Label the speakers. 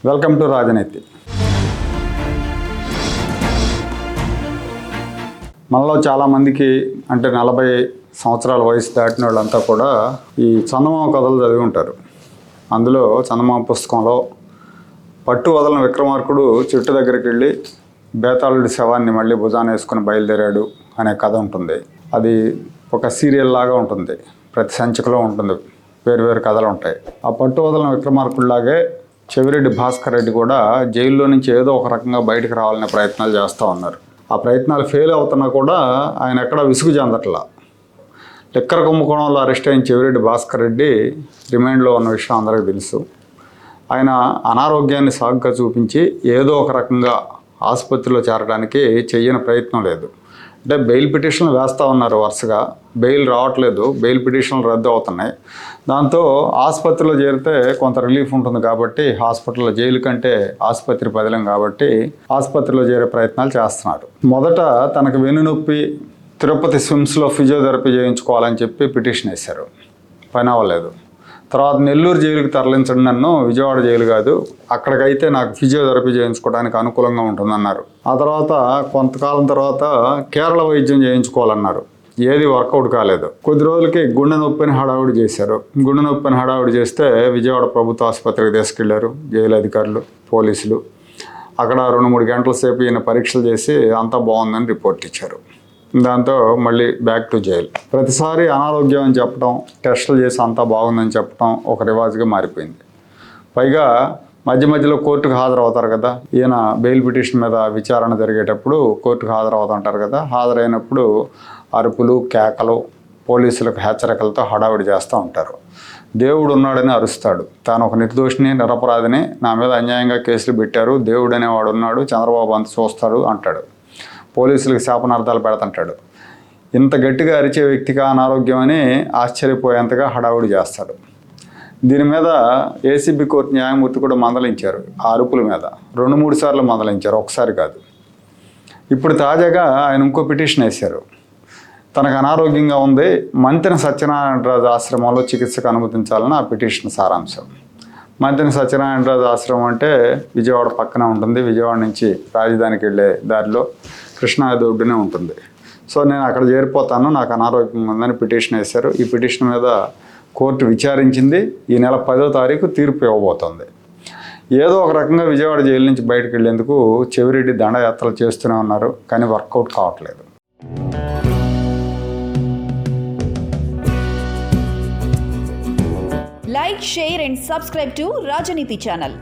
Speaker 1: Welcome to రాజనీతి. మనలో చాలామందికి అంటే 40 సంవత్సరాల వయసు దాటిన వాళ్ళంతా కూడా ఈ చందమామ కథలు చదివి ఉంటారు. అందులో చందమామ పుస్తకంలో పట్టు వదలని విక్రమార్కుడు చెట్టు దగ్గరికి వెళ్ళి బేతాళుడి శవాన్ని మళ్ళీ భుజాన వేసుకుని బయలుదేరాడు అనే కథ ఉంటుంది. అది ఒక సీరియల్ లాగా ఉంటుంది, ప్రతి సంచికలో ఉంటుంది, వేరు కథలు ఉంటాయి. ఆ పట్టు వదలని విక్రమార్కుడిలాగే చెవిరెడ్డి భాస్కర్ రెడ్డి కూడా జైల్లో నుంచి ఏదో ఒక రకంగా బయటకు రావాలనే ప్రయత్నాలు చేస్తూ ఉన్నారు. ఆ ప్రయత్నాలు ఫెయిల్ అవుతున్నా కూడా ఆయన ఎక్కడ విసుగు చెందట్లా. లిక్కర్ కుంభకోణంలో అరెస్ట్ అయిన చెవిరెడ్డి భాస్కర్ రెడ్డి రిమాండ్లో ఉన్న విషయం అందరికీ తెలుసు. ఆయన అనారోగ్యాన్ని సాగుగా చూపించి ఏదో ఒక రకంగా ఆసుపత్రిలో చేరడానికి చెయ్యని ప్రయత్నం లేదు. అంటే బెయిల్ పిటిషన్లు వేస్తూ ఉన్నారు, వరుసగా బెయిల్ రావట్లేదు, బెయిల్ పిటిషన్లు రద్దు అవుతున్నాయి. దాంతో ఆసుపత్రిలో చేరితే కొంత రిలీఫ్ ఉంటుంది కాబట్టి హాస్పిటల్లో, జైలు కంటే ఆసుపత్రి పదిలం కాబట్టి ఆసుపత్రిలో చేరే ప్రయత్నాలు చేస్తున్నారు. మొదట తనకు వెన్నునొప్పి తిరుపతి స్విమ్స్లో ఫిజియోథెరపీ చేయించుకోవాలని చెప్పి పిటిషన్ వేశారు, పని అవ్వలేదు. తర్వాత నెల్లూరు జైలుకి తరలించండి నన్ను, విజయవాడ జైలు కాదు, అక్కడికైతే నాకు ఫిజియోథెరపీ చేయించుకోవడానికి అనుకూలంగా ఉంటుందన్నారు. ఆ తర్వాత కొంతకాలం తర్వాత కేరళ వైద్యం చేయించుకోవాలన్నారు, ఏది వర్కౌట్ కాలేదు. కొద్ది రోజులకి గుండె నొప్పిని హడావుడి చేశారు. గుండె నొప్పిని హడావుడి చేస్తే విజయవాడ ప్రభుత్వ ఆసుపత్రికి తీసుకెళ్లారు జైలు అధికారులు, పోలీసులు. అక్కడ 2-3 గంటల సేపు ఈయన పరీక్షలు చేసి అంతా బాగుందని రిపోర్ట్ ఇచ్చారు. దాంతో మళ్ళీ బ్యాక్ టు జైలు. ప్రతిసారి అనారోగ్యం అని చెప్పడం, టెస్టులు చేసి అంతా బాగుందని చెప్పడం ఒక రివాజ్గా మారిపోయింది. పైగా మధ్యలో కోర్టుకు హాజరవుతారు కదా, ఈయన బెయిల్ పిటిషన్ మీద విచారణ జరిగేటప్పుడు కోర్టుకు హాజరవుతుంటారు కదా, హాజరైనప్పుడు అరుపులు, కేకలు, పోలీసులకు హెచ్చరికలతో హడావిడి చేస్తూ ఉంటారు. దేవుడు ఉన్నాడని అరుస్తాడు, తాను ఒక నిర్దోషిని, నిరపరాధిని, నా మీద అన్యాయంగా కేసులు పెట్టారు, దేవుడు అనేవాడు ఉన్నాడు, చంద్రబాబు అంత చూస్తాడు అంటాడు. పోలీసులకు శాపనార్థాలు పెడుతుంటాడు. ఇంత గట్టిగా అరిచే వ్యక్తిగా అనారోగ్యం అని ఆశ్చర్యపోయేంతగా హడావుడి చేస్తాడు. దీని మీద ఏసీబీ కోర్టు న్యాయమూర్తి కూడా మందలించారు. ఆ అరుపుల మీద 2-3 సార్లు మందలించారు, ఒకసారి కాదు. ఇప్పుడు తాజాగా ఆయన ఇంకో పిటిషన్ వేశారు. తనకు అనారోగ్యంగా ఉంది, మంతెన సత్యనారాయణరాజు ఆశ్రమంలో చికిత్సకు అనుమతించాలని ఆ పిటిషన్ సారాంశం. మంతెన సత్యనారాయణరాజు ఆశ్రమం అంటే విజయవాడ పక్కనే ఉంటుంది. విజయవాడ నుంచి రాజధానికి వెళ్ళే దారిలో కృష్ణానది ఒడ్డునే ఉంటుంది. సో నేను అక్కడ చేరిపోతాను, నాకు అనారోగ్యం ఉందని పిటిషన్ వేశారు. ఈ పిటిషన్ మీద కోర్టు విచారించింది. ఈ నెల 10వ తారీఖు తీర్పు ఇవ్వబోతోంది. ఏదో ఒక రకంగా విజయవాడ జైలు నుంచి బయటకు వెళ్ళేందుకు చెవిరెడ్డి దండయాత్రలు చేస్తూనే ఉన్నారు, కానీ వర్కౌట్ కావట్లేదు.
Speaker 2: Like, share and subscribe to Rajaniti channel.